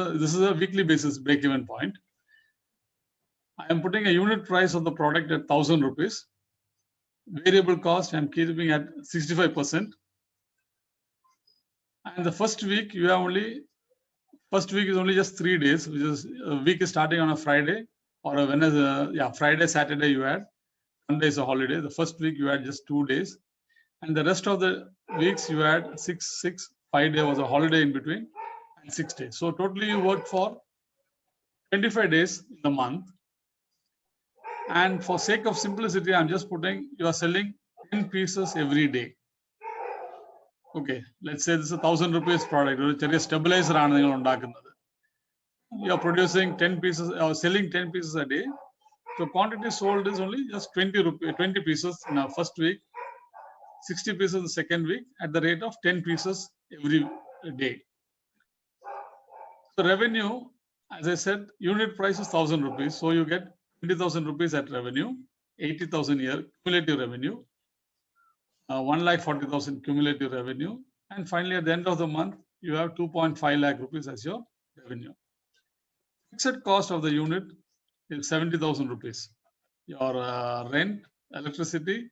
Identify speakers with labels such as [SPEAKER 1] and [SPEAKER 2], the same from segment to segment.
[SPEAKER 1] This is a weekly basis break-even point. I am putting a unit price of the product at 1,000 rupees. Variable cost I am keeping at 65%. And the first week you have first week is only just 3 days, which is a week is starting on a Friday or a Wednesday. Friday, Saturday you had. Sunday is a holiday. The first week you had just 2 days. And the rest of the weeks you had 5 days was a holiday in between and 6 days. So totally you worked for 25 days in the month. And for sake of simplicity, I'm just putting you are selling 10 pieces every day. Okay, let's say this is a 1,000 rupees product. A stabilizer. You are producing 10 pieces or selling 10 pieces a day. So quantity sold is only just 20 pieces in our first week, 60 pieces the second week at the rate of 10 pieces every day. So revenue, as I said, unit price is 1,000 rupees. So you get 20,000 rupees at revenue, 80,000 year cumulative revenue, 1,40,000 cumulative revenue. And finally, at the end of the month, you have 2.5 lakh rupees as your revenue. Fixed cost of the unit is 70,000 rupees. Your rent, electricity,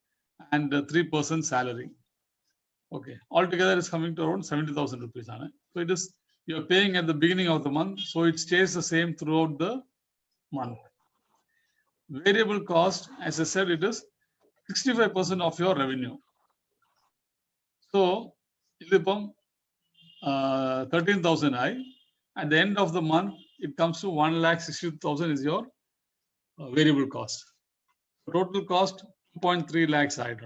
[SPEAKER 1] and 3% salary. Okay, altogether is coming to around 70,000 rupees. So it is you're paying at the beginning of the month, so it stays the same throughout the month. Variable cost, as I said, it is 65% of your revenue. So, 13,000 I. At the end of the month, it comes to 1,60,000 is your variable cost. Total cost 2.3 lakhs I.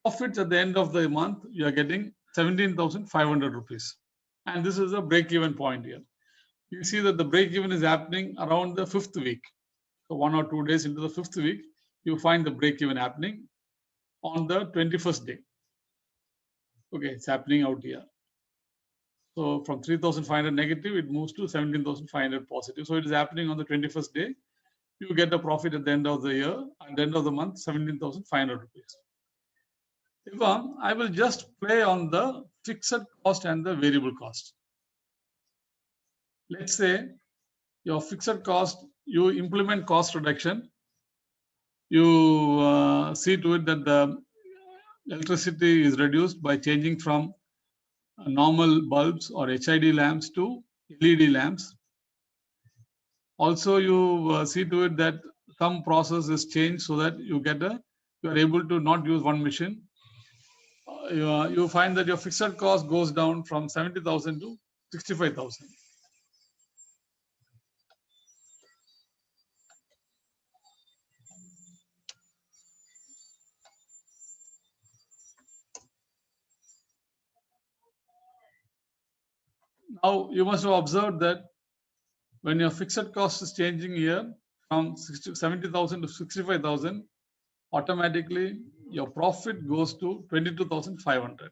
[SPEAKER 1] Profits at the end of the month, you are getting 17,500 rupees. And this is a break-even point here. You see that the break-even is happening around the 5th week. So 1 or 2 days into the 5th week, you find the break-even happening on the 21st day. Okay, it's happening out here. So from 3,500 negative, it moves to 17,500 positive. So it is happening on the 21st day. You get a profit at the end of the year, at the end of the month, 17,500 rupees. I will just play on the fixed cost and the variable cost. Let's say your fixed cost, you implement cost reduction. You see to it that the electricity is reduced by changing from normal bulbs or HID lamps to LED lamps. Also, you see to it that some process is changed so that you are able to not use one machine. You find that your fixed cost goes down from 70,000 to 65,000. Now, you must have observed that when your fixed cost is changing here from 70,000 to 65,000, automatically your profit goes to 22,500.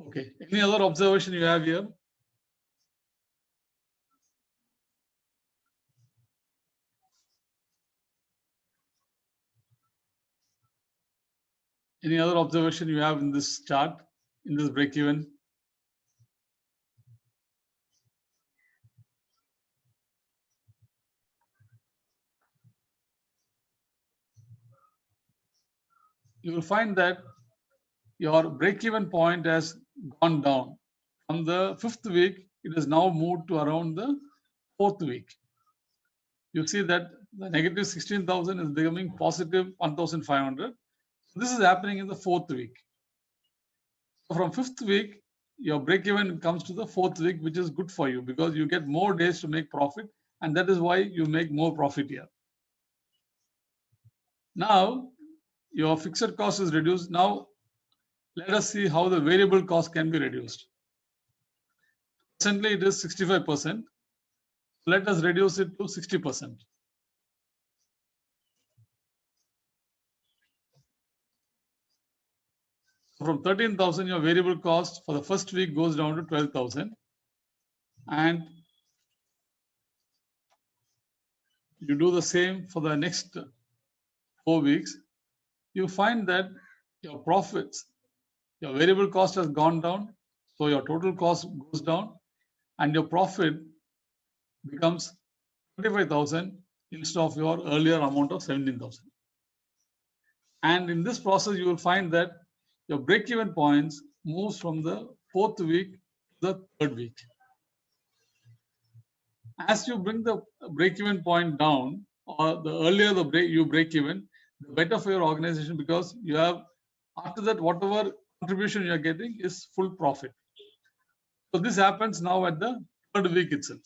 [SPEAKER 1] Okay. Any other observation you have here? Any other observation you have in this chart, in this break-even? You will find that your break-even point has gone down. From the 5th week, it has now moved to around the 4th week. You see that the negative 16,000 is becoming positive 1,500. So this is happening in the 4th week. So from 5th week, your break-even comes to the 4th week, which is good for you because you get more days to make profit, and that is why you make more profit here. Now, your fixed cost is reduced. Now, let us see how the variable cost can be reduced. Presently, it is 65%. Let us reduce it to 60%. From 13,000, your variable cost for the first week goes down to 12,000. And you do the same for the next 4 weeks. You find that your profits, your variable cost has gone down. So your total cost goes down and your profit becomes 25,000 instead of your earlier amount of 17,000. And in this process, you will find that your break-even points moves from the 4th week to the 3rd week. As you bring the break-even point down, or the earlier you break even, the better for your organization, because you have, after that, whatever contribution you are getting is full profit. So this happens now at the 3rd week itself.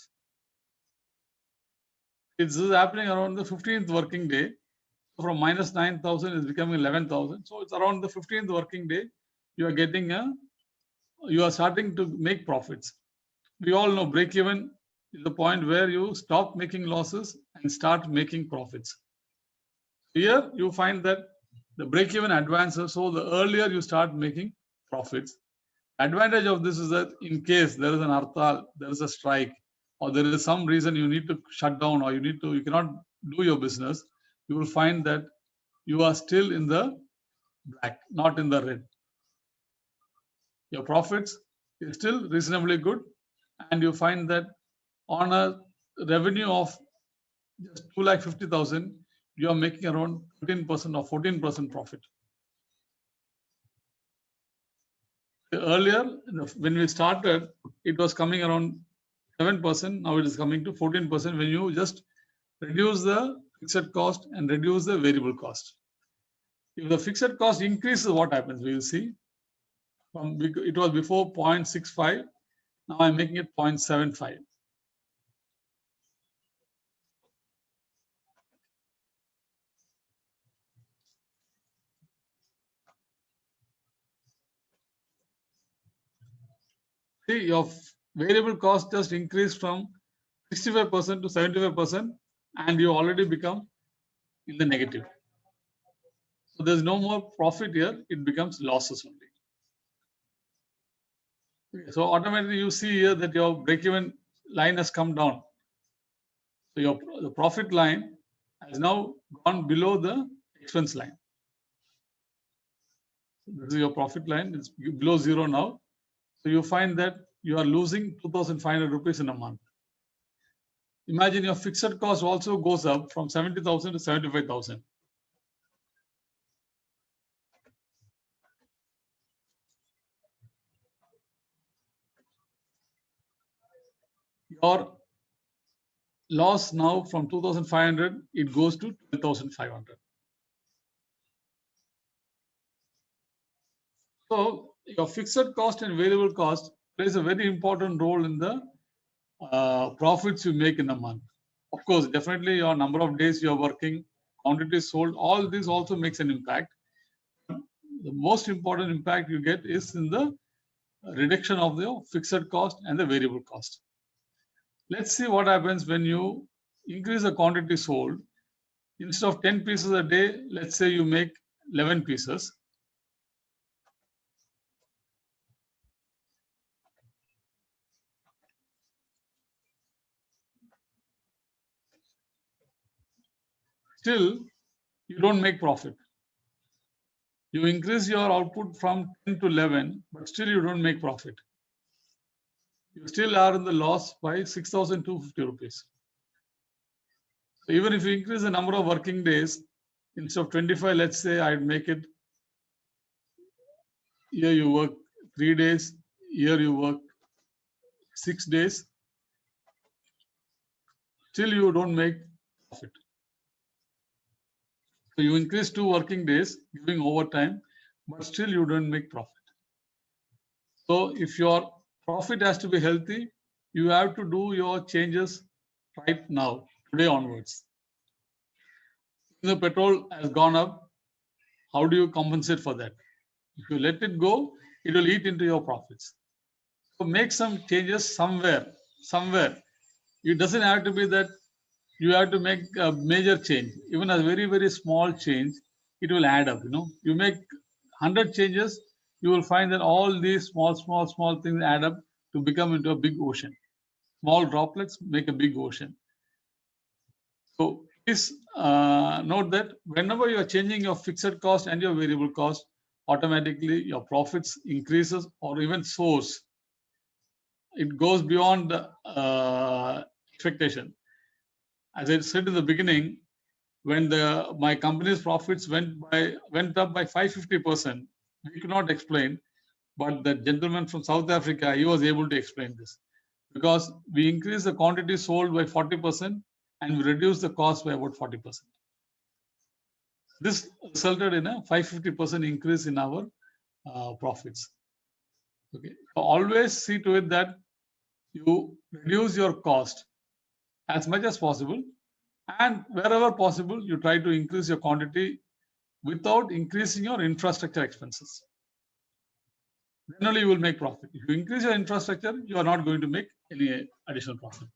[SPEAKER 1] This is happening around the 15th working day. From minus 9,000 is becoming 11,000. So it's around the 15th working day, you are starting to make profits. We all know break even is the point where you stop making losses and start making profits. Here you find that the break even advances. So the earlier you start making profits. Advantage of this is that in case there is an hartal, there is a strike, or there is some reason you need to shut down, or you cannot do your business, you will find that you are still in the black, not in the red. Your profits is still reasonably good, and you find that on a revenue of just 2,50,000, you are making around 13% or 14% profit. Earlier, when we started, it was coming around 7%. Now it is coming to 14% when you just reduce the fixed cost and reduce the variable cost. If the fixed cost increases, what happens? We will see. It was before 0.65. Now I'm making it 0.75. See, your variable cost just increased from 65% to 75%, and you already become in the negative. So there's no more profit here, it becomes losses only. Okay, so automatically you see here that your break-even line has come down. So the profit line has now gone below the expense line. So this is your profit line, it's below zero now. So you find that you are losing 2,500 rupees in a month. Imagine your fixed cost also goes up from 70,000 to 75,000. Your loss now from 2,500, it goes to 12,500. So your fixed cost and variable cost plays a very important role in the profits you make in a month. Of course, definitely your number of days you are working, quantity sold, all this also makes an impact. The most important impact you get is in the reduction of the fixed cost and the variable cost. Let's see what happens when you increase the quantity sold. Instead of 10 pieces a day, let's say you make 11 pieces. Still, you don't make profit. You increase your output from 10 to 11, but still you don't make profit. You still are in the loss by 6,250 rupees. So even if you increase the number of working days, instead of 25, let's say I'd make it, here you work 3 days, here you work 6 days, still you don't make profit. So you increase 2 working days, giving overtime, but still you don't make profit. So if your profit has to be healthy, you have to do your changes right now, today onwards. If the petrol has gone up, how do you compensate for that? If you let it go, it will eat into your profits. So make some changes somewhere. It doesn't have to be that you have to make a major change. Even a very, very small change, it will add up. You make 100 changes, you will find that all these small things add up to become into a big ocean. Small droplets make a big ocean. So please note that whenever you are changing your fixed cost and your variable cost, automatically your profits increases or even soars it goes beyond expectation. As I said in the beginning, when my company's profits went up by 550%, we could not explain, but the gentleman from South Africa, he was able to explain this, because we increased the quantity sold by 40% and we reduced the cost by about 40%. This resulted in a 550% increase in our profits. Okay, so always see to it that you reduce your cost as much as possible, and wherever possible, you try to increase your quantity without increasing your infrastructure expenses. Then only you will make profit. If you increase your infrastructure, you are not going to make any additional profit.